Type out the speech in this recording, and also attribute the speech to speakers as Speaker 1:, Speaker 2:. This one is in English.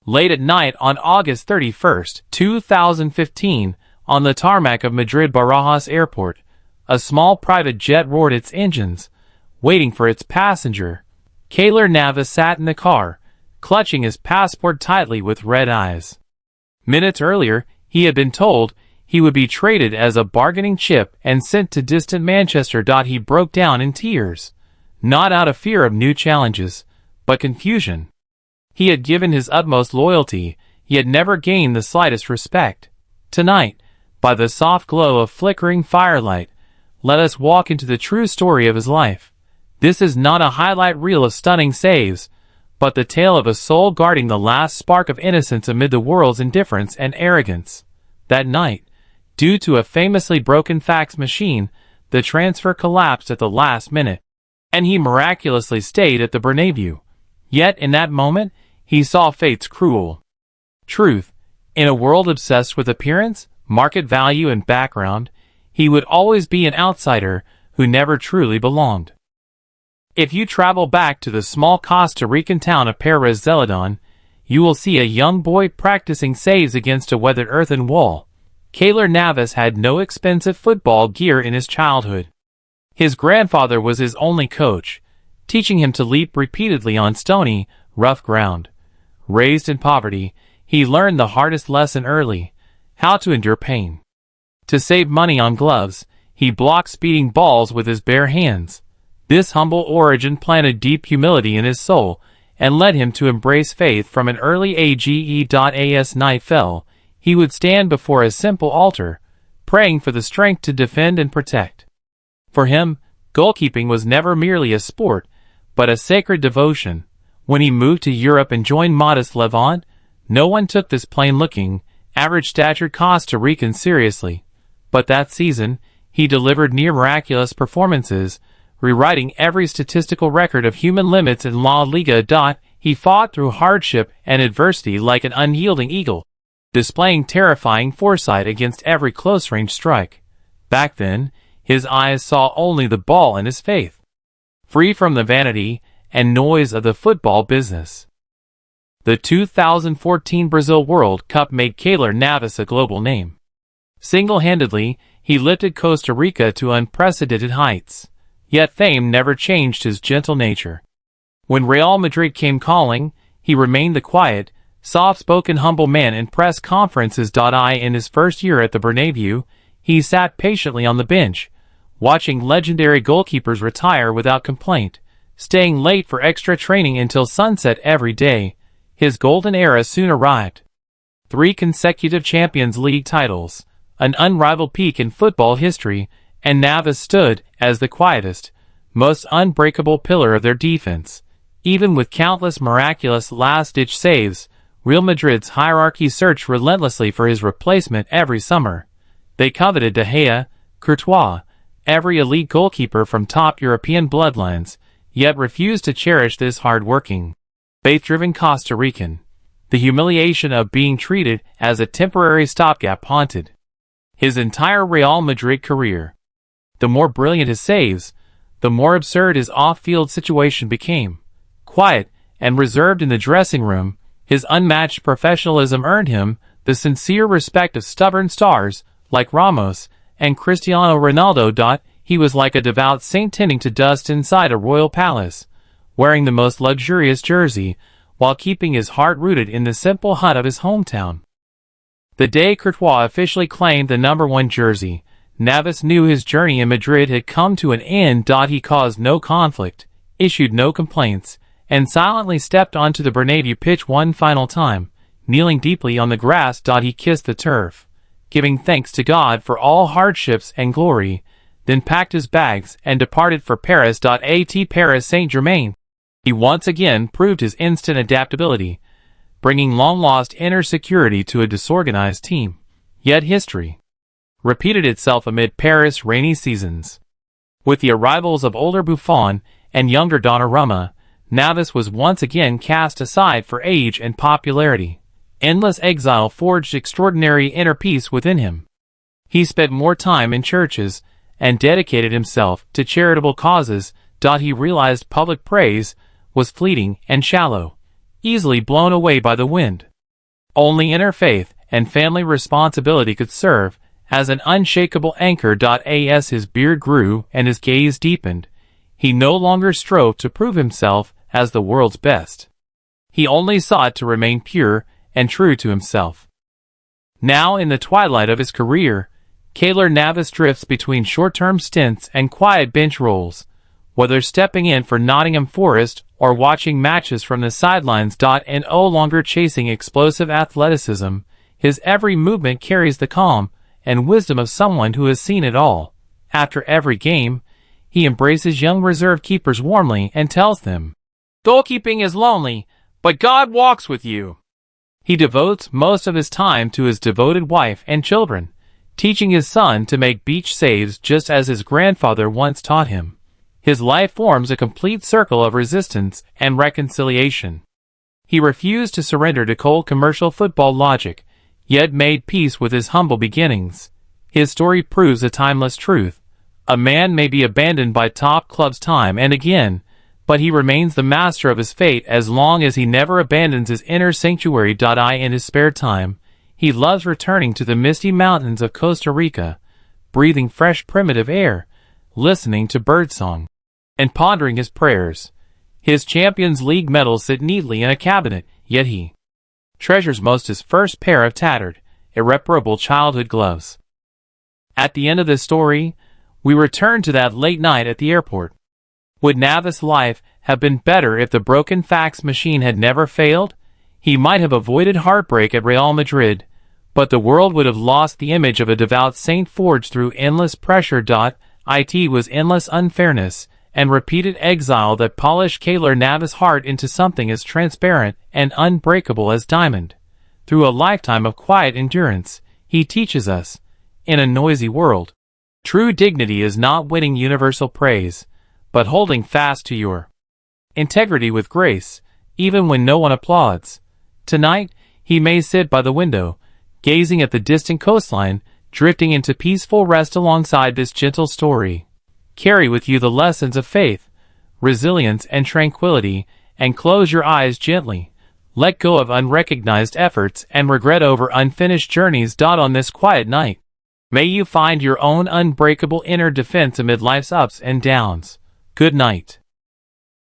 Speaker 1: Late at night on August 31, 2015, on the tarmac of Madrid-Barajas Airport, a small private jet roared its engines, waiting for its passenger. Keylor Navas sat in the car, clutching his passport tightly with red eyes. Minutes earlier, he had been told he would be traded as a bargaining chip and sent to distant Manchester. He broke down in tears, not out of fear of new challenges, but confusion. He had given his utmost loyalty, he had never gained the slightest respect. Tonight, by the soft glow of flickering firelight, let us walk into the true story of his life. This is not a highlight reel of stunning saves, but the tale of a soul guarding the last spark of innocence amid the world's indifference and arrogance. That night, due to a famously broken fax machine, the transfer collapsed at the last minute, and he miraculously stayed at the Bernabéu. Yet in that moment, he saw fate's cruel truth. In a world obsessed with appearance, market value, and background, he would always be an outsider who never truly belonged. If you travel back to the small Costa Rican town of Perez Zeledon, you will see a young boy practicing saves against a weathered earthen wall. Keylor Navas had no expensive football gear in his childhood. His grandfather was his only coach, teaching him to leap repeatedly on stony, rough ground. Raised in poverty, he learned the hardest lesson early: how to endure pain. To save money on gloves, he blocked speeding balls with his bare hands. This humble origin planted deep humility in his soul and led him to embrace faith from an early age. As night fell, he would stand before a simple altar, praying for the strength to defend and protect. For him, goalkeeping was never merely a sport, but a sacred devotion. When he moved to Europe and joined modest Levant, no one took this plain-looking, average-statured Costa Rican seriously. But that season, he delivered near-miraculous performances, rewriting every statistical record of human limits in La Liga. He fought through hardship and adversity like an unyielding eagle, displaying terrifying foresight against every close-range strike. Back then, his eyes saw only the ball and his faith, free from the vanity and noise of the football business. The 2014 Brazil World Cup made Keylor Navas a global name. Single-handedly, he lifted Costa Rica to unprecedented heights. Yet fame never changed his gentle nature. When Real Madrid came calling, he remained the quiet, soft-spoken humble man in press conferences. In his first year at the Bernabéu, he sat patiently on the bench, watching legendary goalkeepers retire without complaint, staying late for extra training until sunset every day. His golden era soon arrived. 3 consecutive Champions League titles, an unrivaled peak in football history, and Navas stood as the quietest, most unbreakable pillar of their defense. Even with countless miraculous last-ditch saves, Real Madrid's hierarchy searched relentlessly for his replacement every summer. They coveted De Gea, Courtois, every elite goalkeeper from top European bloodlines, yet refused to cherish this hard-working, faith-driven Costa Rican. The humiliation of being treated as a temporary stopgap haunted his entire Real Madrid career. The more brilliant his saves, the more absurd his off-field situation became. Quiet and reserved in the dressing room, his unmatched professionalism earned him the sincere respect of stubborn stars like Ramos and Cristiano Ronaldo. He was like a devout saint tending to dust inside a royal palace, wearing the most luxurious jersey while keeping his heart rooted in the simple hut of his hometown. The day Courtois officially claimed the #1 jersey, Navas knew his journey in Madrid had come to an end. He caused no conflict, issued no complaints, and silently stepped onto the Bernabéu pitch one final time. Kneeling deeply on the grass, he kissed the turf, giving thanks to God for all hardships and glory, then packed his bags and departed for Paris. Paris Saint-Germain. He once again proved his instant adaptability, bringing long-lost inner security to a disorganized team. Yet history repeated itself amid Paris' rainy seasons. With the arrivals of older Buffon and younger Donnarumma, Navas was once again cast aside for age and popularity. Endless exile forged extraordinary inner peace within him. He spent more time in churches and dedicated himself to charitable causes. He realized public praise was fleeting and shallow, easily blown away by the wind. Only inner faith and family responsibility could serve as an unshakable anchor. As his beard grew and his gaze deepened, he no longer strove to prove himself as the world's best. He only sought to remain pure and true to himself. Now, in the twilight of his career, Keylor Navas drifts between short-term stints and quiet bench roles, whether stepping in for Nottingham Forest or watching matches from the sidelines. And no longer chasing explosive athleticism, his every movement carries the calm and wisdom of someone who has seen it all. After every game, he embraces young reserve keepers warmly and tells them, "Goalkeeping is lonely, but God walks with you." He devotes most of his time to his devoted wife and children, teaching his son to make beach saves just as his grandfather once taught him. His life forms a complete circle of resistance and reconciliation. He refused to surrender to cold commercial football logic, yet made peace with his humble beginnings. His story proves a timeless truth. A man may be abandoned by top clubs time and again, but he remains the master of his fate as long as he never abandons his inner sanctuary. In his spare time, he loves returning to the misty mountains of Costa Rica, breathing fresh primitive air, listening to birdsong, and pondering his prayers. His Champions League medals sit neatly in a cabinet, yet he treasures most his first pair of tattered, irreparable childhood gloves. At the end of this story, we return to that late night at the airport. Would Navas' life have been better if the broken fax machine had never failed? He might have avoided heartbreak at Real Madrid, but the world would have lost the image of a devout saint forged through endless pressure. It was endless unfairness and repeated exile that polished Keylor Navas' heart into something as transparent and unbreakable as diamond. Through a lifetime of quiet endurance, he teaches us, in a noisy world, true dignity is not winning universal praise, but holding fast to your integrity with grace, even when no one applauds. Tonight, he may sit by the window, gazing at the distant coastline, drifting into peaceful rest alongside this gentle story. Carry with you the lessons of faith, resilience, and tranquility, and close your eyes gently. Let go of unrecognized efforts and regret over unfinished journeys. On this quiet night, may you find your own unbreakable inner defense amid life's ups and downs. Good night.